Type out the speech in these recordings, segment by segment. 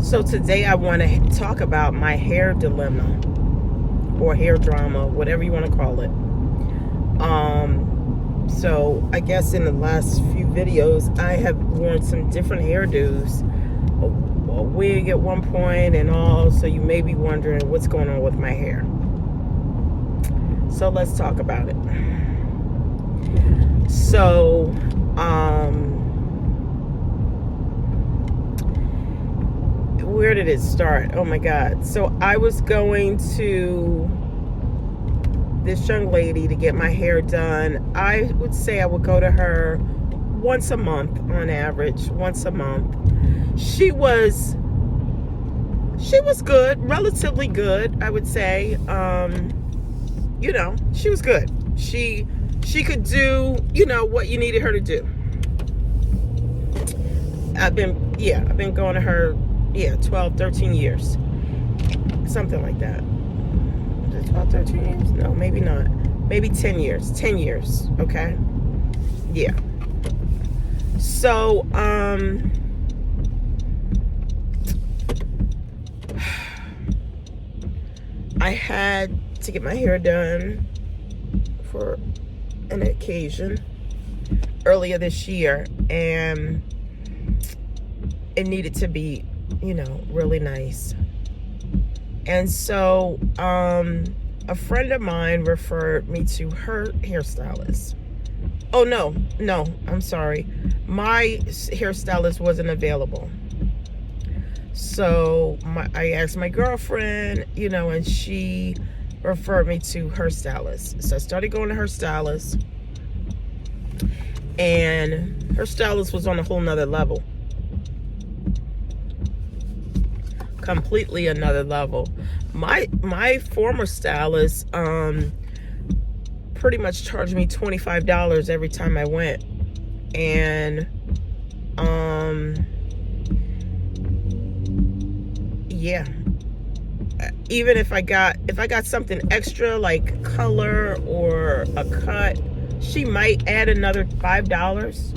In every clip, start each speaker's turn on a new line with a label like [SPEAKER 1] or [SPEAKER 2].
[SPEAKER 1] So today I want to talk about my hair dilemma or hair drama, whatever you want to call it. So I guess in the last few videos I have worn some different hairdos, a wig at one point and all, so you may be wondering what's going on with my hair. So let's talk about it. So, where did it start? Oh my God. So I was going to this young lady to get my hair done. I would say I would go to her once a month on average, once a month. She was good, relatively good, I would say. She was good. She could do, what you needed her to do. I've been going to her 12, 13 years. Something like that. Is it 12, 13 years? No, maybe not. Maybe 10 years. 10 years, okay? Yeah. So, I had to get my hair done for an occasion earlier this year, and it needed to be really nice. And so a friend of mine referred me to her hairstylist. Oh no, I'm sorry, my hairstylist wasn't available. So I asked my girlfriend, and she referred me to her stylist. So I started going to her stylist, and her stylist was on a whole nother level. Completely another level. My former stylist pretty much charged me $25 every time I went, and even if I got something extra like color or a cut, she might add another $5.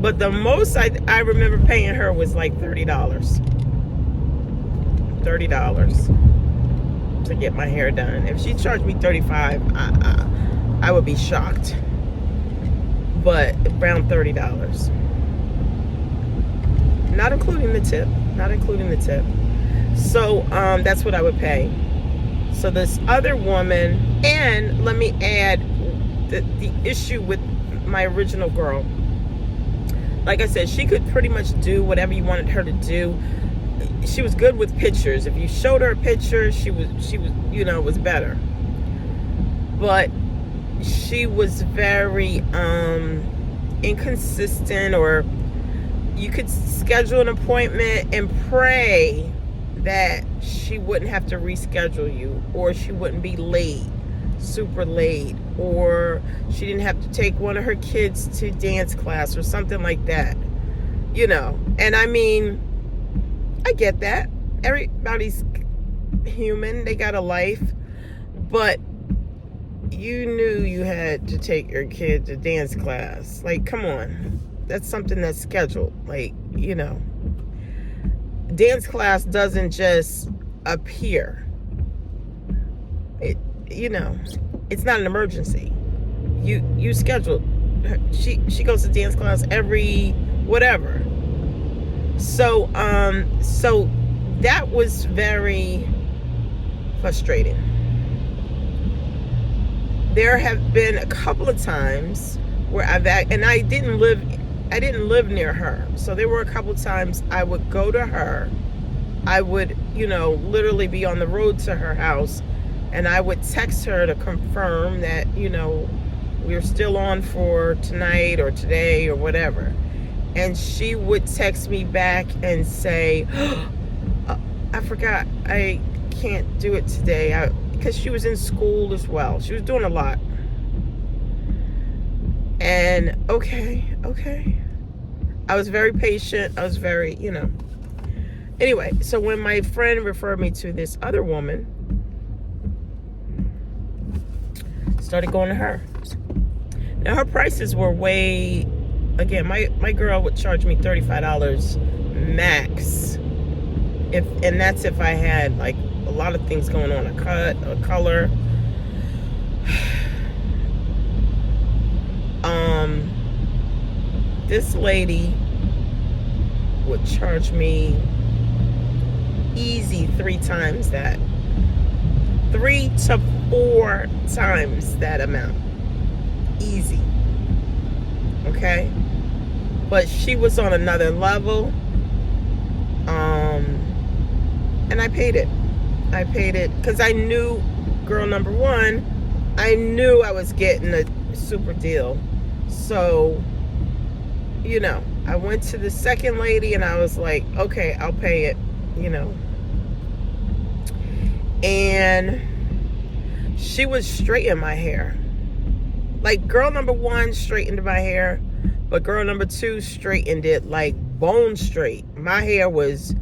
[SPEAKER 1] But the most I remember paying her was like $30 to get my hair done. If she charged me $35, I would be shocked. But around $30, not including the tip. So that's what I would pay. So this other woman, and let me add the issue with my original girl. Like I said, she could pretty much do whatever you wanted her to do. She was good with pictures. If you showed her a picture, she was was better. But she was very inconsistent, or you could schedule an appointment and pray that she wouldn't have to reschedule you, or she wouldn't be late, super late, or she didn't have to take one of her kids to dance class or something like that, and I mean, I get that. Everybody's human, they got a life, but you knew you had to take your kid to dance class. Like, come on, that's something that's scheduled. Like, dance class doesn't just appear. It's not an emergency. You scheduled. She goes to dance class every whatever. So that was very frustrating. There have been a couple of times where I didn't live near her. So there were a couple of times I would go to her. I would, literally be on the road to her house, and I would text her to confirm that, we're still on for tonight or today or whatever. And she would text me back and say, I forgot, I can't do it today. Because she was in school as well. She was doing a lot. And okay. I was very patient. I was very, Anyway, so when my friend referred me to this other woman, started going to her. Now her prices were way again, my girl would charge me $35 max, and that's if I had like a lot of things going on, a cut, a color. This lady would charge me easy 3 times that. 3 to 4 times that amount. Easy. Okay? But she was on another level. And I paid it. I paid it because I knew, girl number one, I knew I was getting a super deal. So, you know, I went to the second lady and I was like, okay, I'll pay it, you know. And she would straighten my hair. Like, girl number one straightened my hair, but girl number two straightened it like bone straight. My hair was,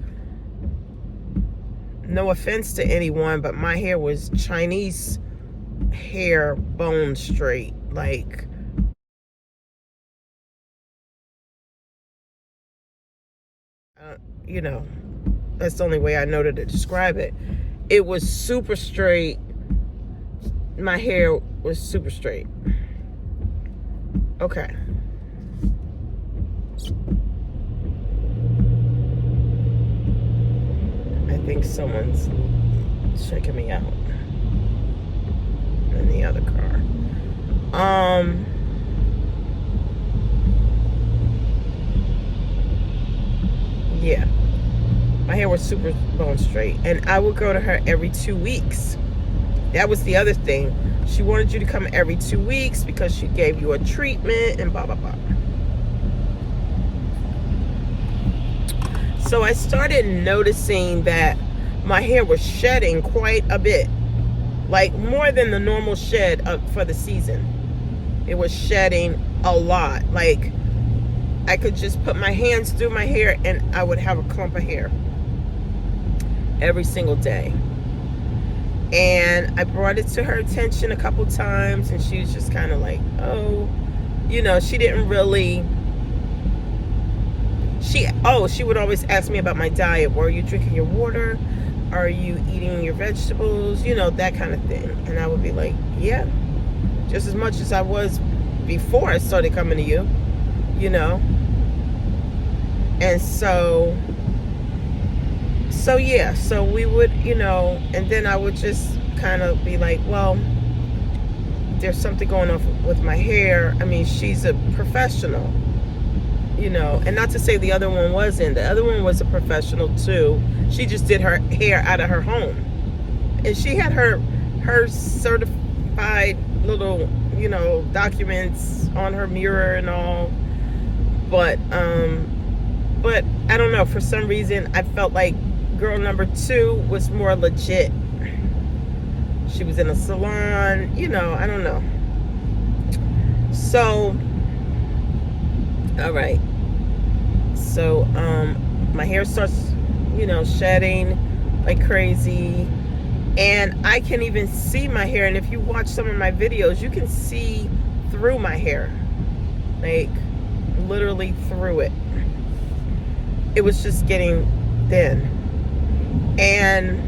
[SPEAKER 1] no offense to anyone, but my hair was Chinese hair, bone straight. Like, you know, that's the only way I know to describe it. It was super straight. My hair was super straight. Okay. I think someone's checking me out in the other car. Yeah. My hair was super bone straight. And I would go to her every 2 weeks. That was the other thing. She wanted you to come every 2 weeks because she gave you a treatment and blah, blah, blah. So I started noticing that my hair was shedding quite a bit. Like, more than the normal shed for the season. It was shedding a lot. Like, I could just put my hands through my hair and I would have a clump of hair every single day. And I brought it to her attention a couple times, and she was just kind of like, oh, you know, she didn't really, she would always ask me about my diet. Were you drinking your water? Are you eating your vegetables? You know, that kind of thing. And I would be like, yeah, just as much as I was before I started coming to you, you know. And so yeah, so we would, you know, and then I would just kind of be like, well, there's something going on with my hair. I mean, she's a professional, you know, and not to say the other one wasn't. The other one was a professional too. She just did her hair out of her home. And she had her certified little, you know, documents on her mirror and all. But I don't know, for some reason I felt like girl number two was more legit. She was in a salon, you know, I don't know. So, all right. So, my hair starts, you know, shedding like crazy. And I can even see my hair. And if you watch some of my videos, you can see through my hair. Like, literally through it. It was just getting thin. And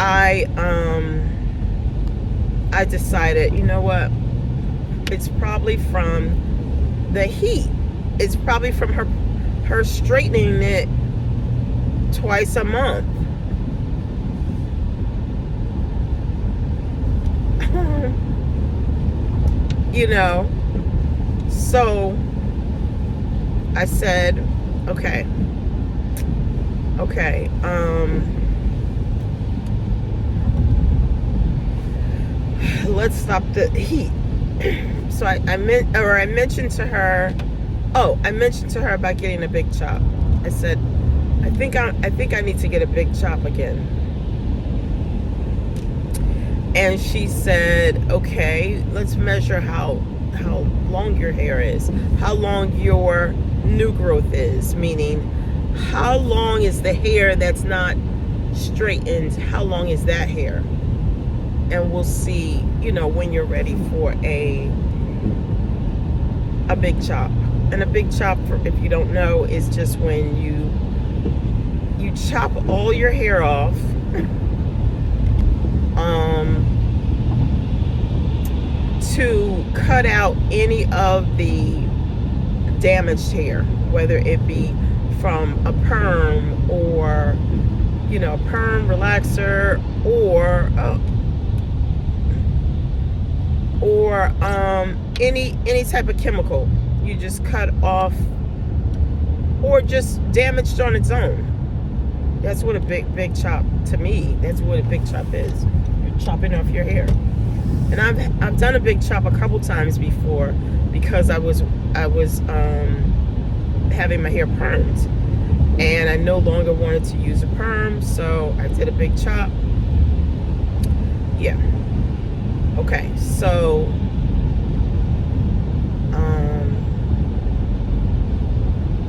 [SPEAKER 1] I decided, you know what? It's probably from the heat. It's probably from her straightening it twice a month. You know, so I said, okay, let's stop the heat. So I mentioned to her about getting a big chop. I said, I think I need to get a big chop again. And she said, okay, let's measure how long your hair is, how long your new growth is, meaning how long is the hair that's not straightened, how long is that hair? And we'll see, you know, when you're ready for a a big chop. And a big chop, for, if you don't know, is just when you chop all your hair off, to cut out any of the damaged hair, whether it be from a perm or, you know, perm relaxer, or any type of chemical. You just cut off, or just damaged on its own. That's what a big chop, to me, that's what a big chop is. You're chopping off your hair. And I've done a big chop a couple times before, because I was having my hair permed, and I no longer wanted to use a perm, so I did a big chop. Yeah. Okay, so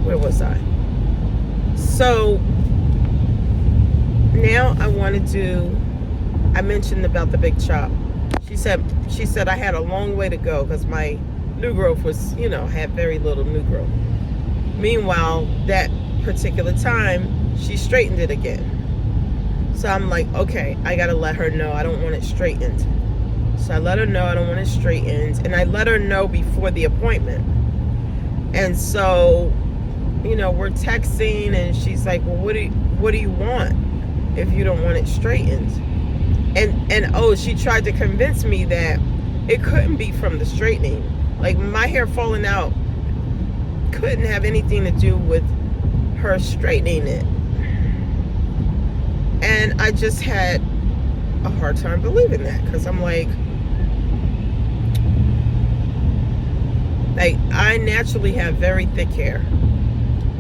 [SPEAKER 1] where was I? So now I want to do, I mentioned about the big chop. She said I had a long way to go because my new growth was, you know, had very little new growth. Meanwhile, that particular time, she straightened it again. So I'm like, okay, I got to let her know I don't want it straightened. So I let her know I don't want it straightened, and I let her know before the appointment. And so, you know, we're texting, and she's like, well, what do you want if you don't want it straightened? And oh, she tried to convince me that it couldn't be from the straightening. Like, my hair falling out couldn't have anything to do with her straightening it. And I just had a hard time believing that, because I'm like, I naturally have very thick hair.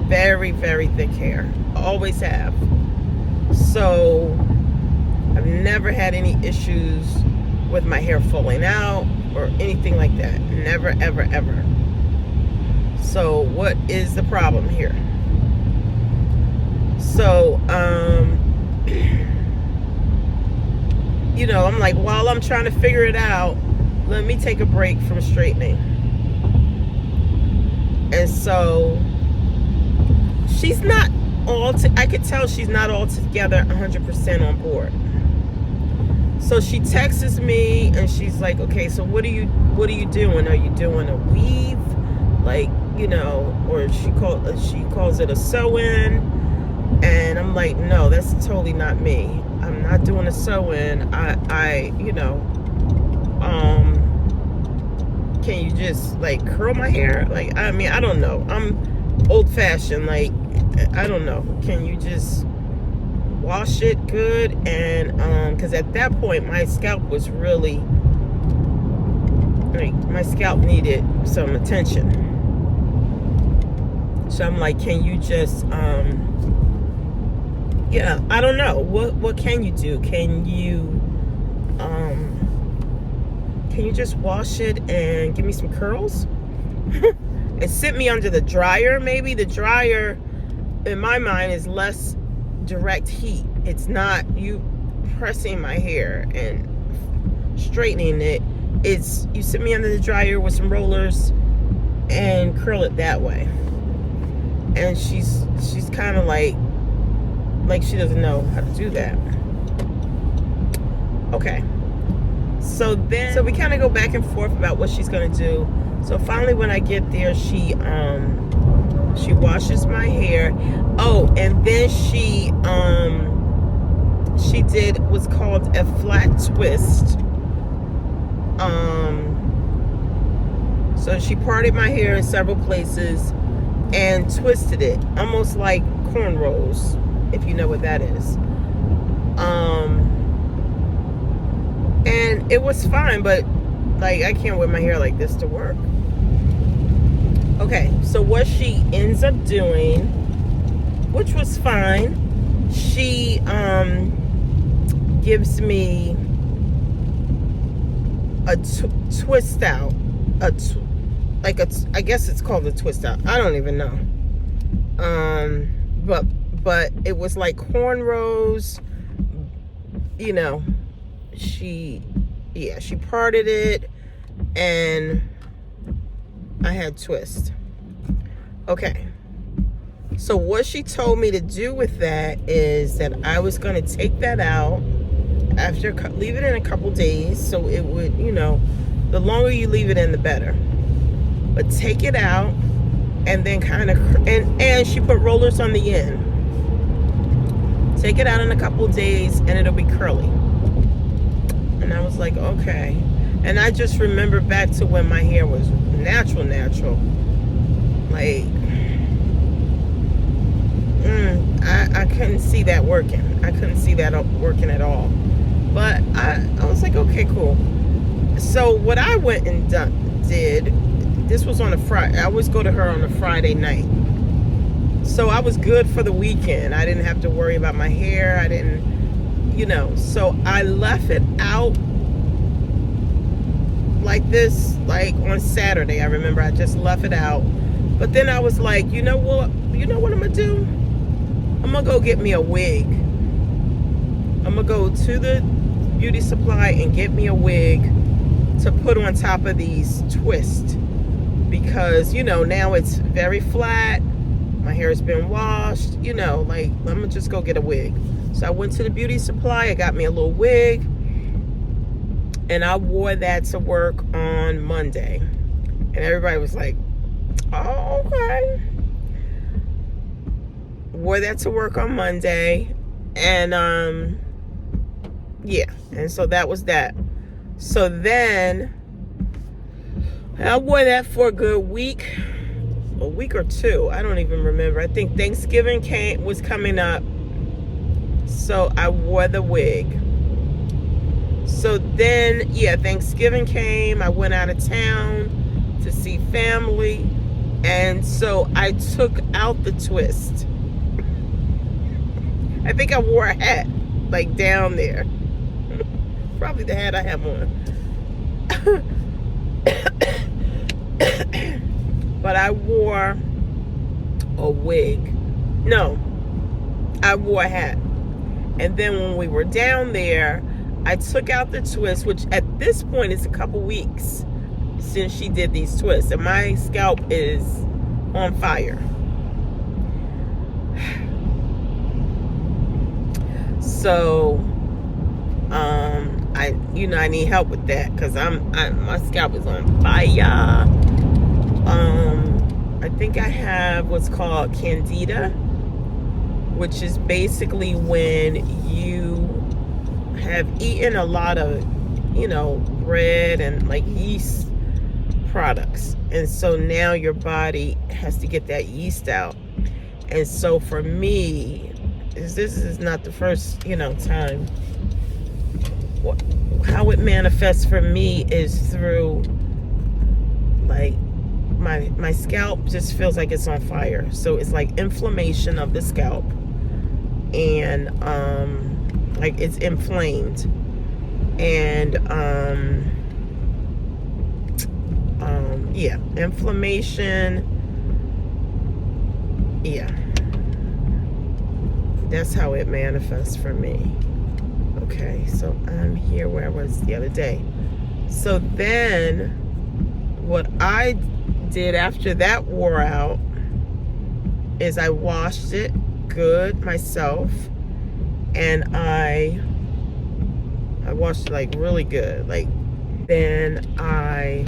[SPEAKER 1] Very, very thick hair. Always have. So I've never had any issues with my hair falling out or anything like that. Never, ever, ever. So what is the problem here? So, you know, I'm like, while I'm trying to figure it out, let me take a break from straightening. And so she's not I could tell she's not altogether 100% on board. So she texts me, and she's like, okay, so what are you doing? Are you doing a weave? Like, you know, or she calls it a sew-in. And I'm like, no, that's totally not me. I'm not doing a sew-in. I you know, can you just like curl my hair? Like, I mean, I don't know. I'm old-fashioned. Like, I don't know. Can you just wash it good? And because at that point my scalp was really, like, my scalp needed some attention. So I'm like, can you just yeah, I don't know. What can you do? Can you just wash it and give me some curls? And sit me under the dryer? Maybe the dryer, in my mind, is less direct heat. It's not you pressing my hair and straightening it. It's you sit me under the dryer with some rollers and curl it that way. And she's kind of like she doesn't know how to do that. Okay. So we kind of go back and forth about what she's gonna do. So finally, when I get there, she washes my hair. Oh, and then she did what's called a flat twist. So she parted my hair in several places and twisted it, almost like cornrows, if you know what that is. And it was fine, but like, I can't wear my hair like this to work. Okay, so what she ends up doing, which was fine, she gives me a twist out, I guess it's called a twist out. I don't even know. But it was like cornrows, you know. She parted it, and I had twist. Okay. So what she told me to do with that is that I was going to take that out after, leave it in a couple days, so it would, the longer you leave it in, the better. But take it out and then kind of, and she put rollers on the end. Take it out in a couple days and it'll be curly. And I was like, okay. And I just remember back to when my hair was natural. Like, I couldn't see that working. I couldn't see that working at all. But I was like, okay, cool. So what I went and did, this was on a Friday. I always go to her on a Friday night. So I was good for the weekend. I didn't have to worry about my hair. I didn't, so I left it out like this, like on Saturday. I remember I just left it out. But then I was like, you know what I'm going to do? I'm going to go get me a wig. I'm going to go to the beauty supply and get me a wig to put on top of these twists. Because, now it's very flat. My hair has been washed. Like, I'm going to just go get a wig. So I went to the beauty supply. I got me a little wig. And I wore that to work on Monday. And everybody was like, oh, okay. Wore that to work on Monday. And, yeah. And so that was that. So then I wore that for a good week. A week or two. I don't even remember. I think Thanksgiving was coming up. So I wore the wig. So then, yeah, Thanksgiving came. I went out of town to see family. And so I took out the twist. I think I wore a hat, like down there. Probably the hat I have on. But I wore a wig. No, I wore a hat. And then when we were down there, I took out the twist, which at this point is a couple weeks since she did these twists. And my scalp is on fire. So, I need help with that because my scalp is on fire. I think I have what's called candida, which is basically when you have eaten a lot of, bread and like yeast products. And so now your body has to get that yeast out. And so for me, this is not the first, time. How it manifests for me is through, like, my scalp just feels like it's on fire. So it's like inflammation of the scalp. And, like, it's inflamed. And, yeah, inflammation. Yeah. That's how it manifests for me. Okay, so I'm here where I was the other day. So then what I did after that wore out is I washed it good myself, and I washed it like really good. Like, then I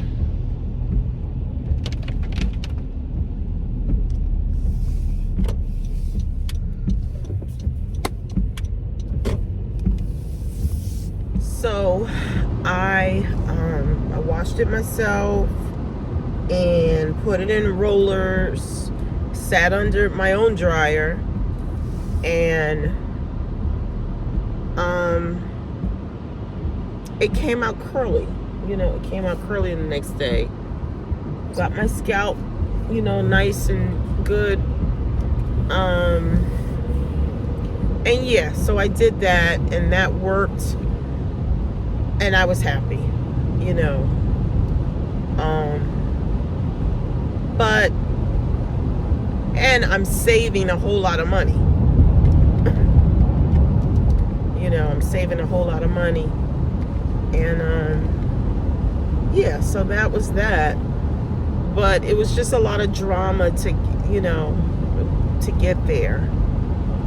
[SPEAKER 1] washed it myself and put it in rollers, sat under my own dryer, and it came out curly. It came out curly the next day. Got my scalp, nice and good. And yeah, so I did that, and that worked, and I was happy, but, and I'm saving a whole lot of money. I'm saving a whole lot of money. And, yeah, so that was that. But it was just a lot of drama to, to get there.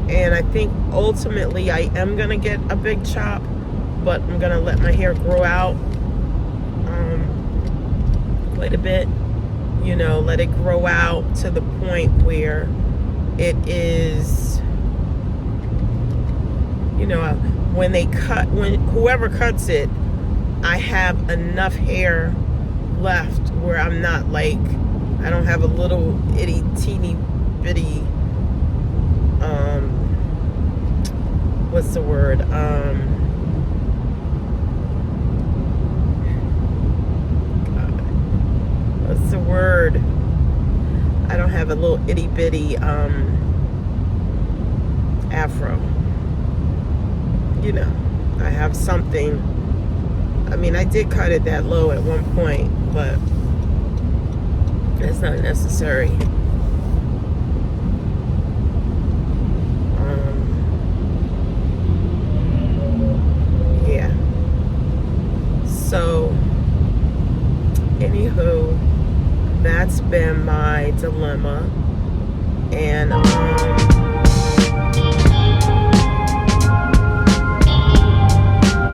[SPEAKER 1] And I think ultimately I am going to get a big chop, but I'm going to let my hair grow out quite a bit. Let it grow out to the point where it is, when whoever cuts it, I have enough hair left where I'm not like, I don't have a little itty teeny bitty, what's the word? What's the word? I don't have a little itty bitty afro. I have something. I mean, I did cut it that low at one point, but it's not necessary. Yeah. So, anywho, that's been my dilemma. And